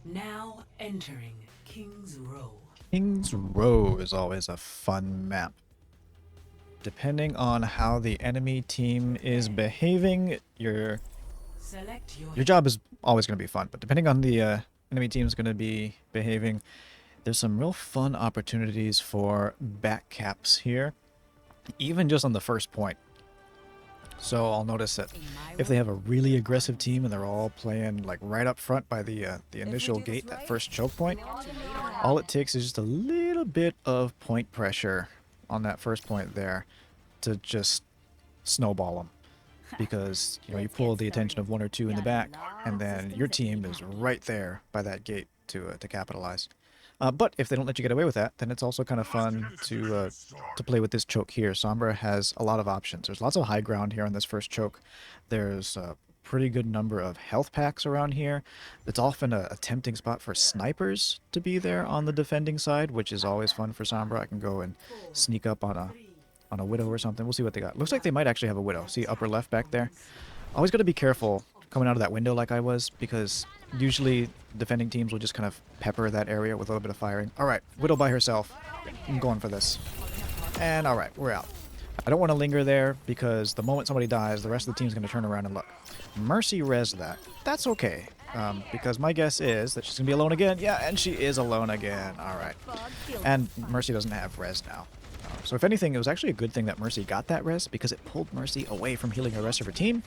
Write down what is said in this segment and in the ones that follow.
Now entering King's Row. King's Row is always a fun map. Depending on how the enemy team is behaving, your job is always going to be fun. But depending on the enemy team is going to be behaving, there's some real fun opportunities for back caps here, even just on the first point. So I'll notice that if they have a really aggressive team and they're all playing like right up front by the initial gate, that first choke point, all it takes is just a little bit of point pressure on that first point there to just snowball them. Because, you know, you pull the attention of one or two in the back, and then your team is right there by that gate to capitalize. But if they don't let you get away with that, then it's also kind of fun to play with this choke here. Sombra has a lot of options. There's lots of high ground here on this first choke. There's a pretty good number of health packs around here. It's often a tempting spot for snipers to be there on the defending side, which is always fun for Sombra. I can go and sneak up on a Widow or something. We'll see what they got. Looks like they might actually have a Widow. See upper left back there? Always got to be careful coming out of that window like I was, because usually defending teams will just kind of pepper that area with a little bit of firing. Alright, Widow by herself. I'm going for this. And alright, we're out. I don't want to linger there, because the moment somebody dies, the rest of the team's going to turn around and look. Mercy res that. That's okay. Because my guess is that she's going to be alone again. Yeah, and she is alone again. Alright. And Mercy doesn't have res now. So if anything, it was actually a good thing that Mercy got that res, because it pulled Mercy away from healing the rest of her team.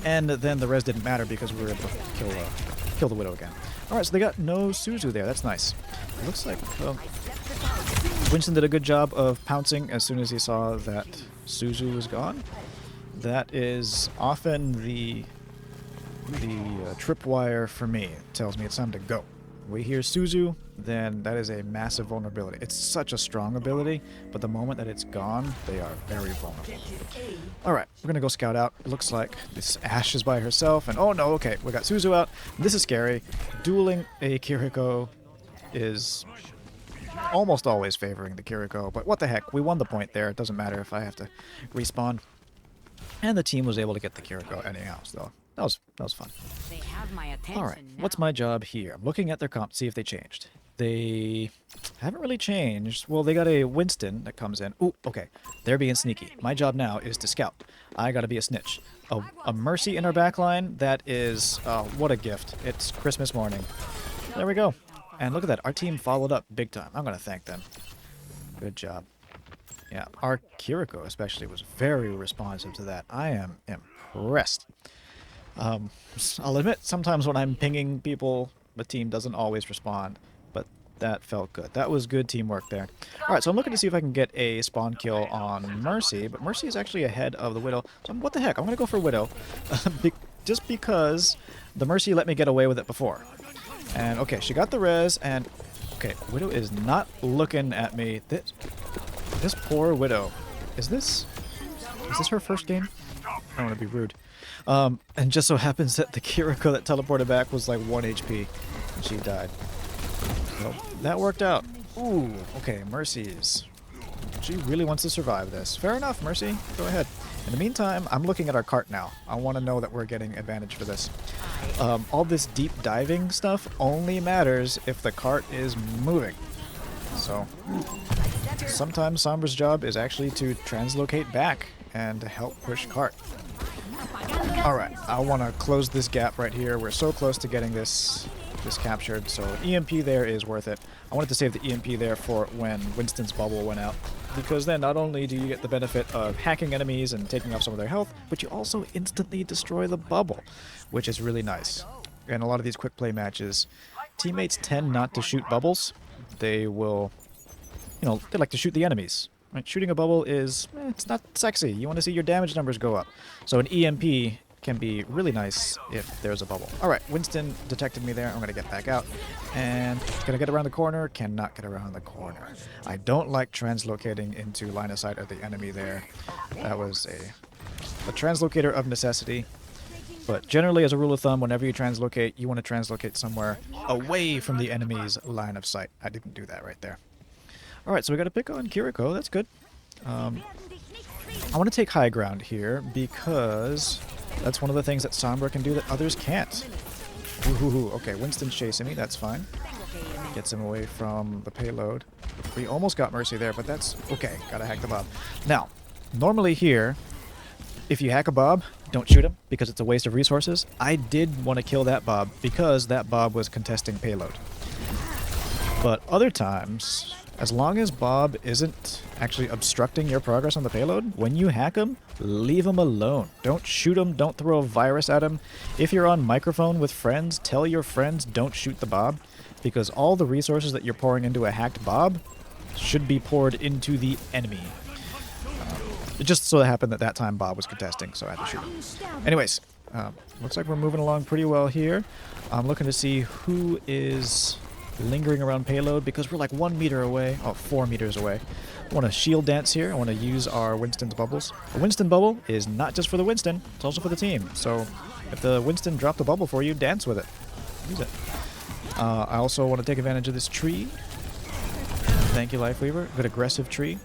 And then the res didn't matter because we were able to kill the Widow again. Alright, so they got no Suzu there. That's nice. It looks like Winston did a good job of pouncing as soon as he saw that Suzu was gone. That is often the tripwire for me. It tells me it's time to go. We hear Suzu, then that is a massive vulnerability. It's such a strong ability, but the moment that it's gone, they are very vulnerable. Alright, we're going to go scout out. It looks like this Ashe is by herself, and oh no, okay, we got Suzu out. This is scary. Dueling a Kiriko is almost always favoring the Kiriko, but what the heck, we won the point there. It doesn't matter if I have to respawn. And the team was able to get the Kiriko anyhow, so that was fun. Alright, what's my job here? I'm looking at their comp to see if they changed. They haven't really changed. Well, they got a Winston that comes in. Ooh, okay. They're being sneaky. My job now is to scout. I gotta be a snitch. A Mercy in our backline, that is, what a gift. It's Christmas morning. There we go. And look at that. Our team followed up big time. I'm gonna thank them. Good job. Yeah, our Kiriko especially was very responsive to that. I am impressed. I'll admit, sometimes when I'm pinging people, the team doesn't always respond, but that felt good. That was good teamwork there. Alright, so I'm looking to see if I can get a spawn kill on Mercy, but Mercy is actually ahead of the Widow. So what the heck, I'm going to go for Widow, just because the Mercy let me get away with it before. And okay, she got the res, and okay, Widow is not looking at me. This poor Widow. Is this her first game? I don't want to be rude. And just so happens that the Kiriko that teleported back was like 1 HP, and she died. So that worked out. Ooh, okay, Mercy's. She really wants to survive this. Fair enough, Mercy. Go ahead. In the meantime, I'm looking at our cart now. I want to know that we're getting advantage for this. All this deep diving stuff only matters if the cart is moving. So sometimes Sombra's job is actually to translocate back and help push cart. Alright, I want to close this gap right here. We're so close to getting this captured, so EMP there is worth it. I wanted to save the EMP there for when Winston's bubble went out, because then not only do you get the benefit of hacking enemies and taking off some of their health, but you also instantly destroy the bubble, which is really nice. In a lot of these quick play matches, teammates tend not to shoot bubbles. They will, they like to shoot the enemies. Right? Shooting a bubble is, it's not sexy. You want to see your damage numbers go up. So an EMP can be really nice if there's a bubble. Alright, Winston detected me there. I'm going to get back out. And can I get around the corner? Cannot get around the corner. I don't like translocating into line of sight of the enemy there. That was a translocator of necessity. But generally, as a rule of thumb, whenever you translocate, you want to translocate somewhere away from the enemy's line of sight. I didn't do that right there. Alright, so we got to pick on Kiriko. That's good. I want to take high ground here because that's one of the things that Sombra can do that others can't. Ooh, okay, Winston's chasing me. That's fine. Gets him away from the payload. We almost got Mercy there, but that's okay. Gotta hack the Bob. Now, normally here, if you hack a Bob, don't shoot him because it's a waste of resources. I did want to kill that Bob because that Bob was contesting payload. But other times, as long as Bob isn't actually obstructing your progress on the payload, when you hack him, leave him alone. Don't shoot him. Don't throw a virus at him. If you're on microphone with friends, tell your friends don't shoot the Bob, because all the resources that you're pouring into a hacked Bob should be poured into the enemy. It just so happened that time Bob was contesting, so I had to shoot him. Anyways, looks like we're moving along pretty well here. I'm looking to see who is lingering around payload because we're like 1 meter away, 4 meters away. I want to shield dance here. I want to use our Winston's bubbles. The Winston bubble is not just for the Winston, it's also for the team. So if the Winston dropped a bubble for you, dance with it. Use it. I also want to take advantage of this tree. Thank you, Lifeweaver. Good aggressive tree.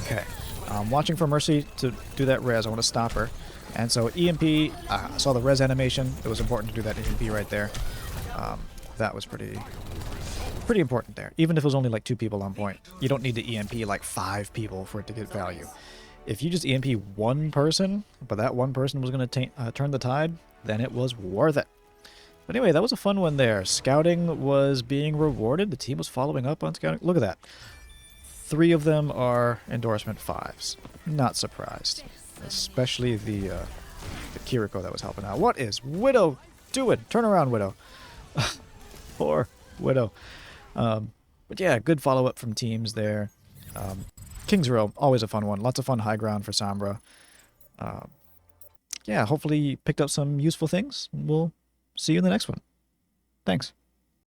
Okay. I'm watching for Mercy to do that res. I want to stop her. And so EMP, I saw the res animation. It was important to do that EMP right there. That was pretty important there. Even if it was only like 2 people on point. You don't need to EMP like 5 people for it to get value. If you just EMP 1 person, but that 1 person was going to turn the tide, then it was worth it. But anyway, that was a fun one there. Scouting was being rewarded. The team was following up on scouting. Look at that. 3 of them are endorsement 5s. Not surprised. Especially the Kiriko that was helping out. What is Widow doing? Turn around, Widow. Poor Widow. But yeah, good follow-up from teams there. King's Row, always a fun one. Lots of fun high ground for Sombra. Yeah, hopefully you picked up some useful things. We'll see you in the next one. Thanks.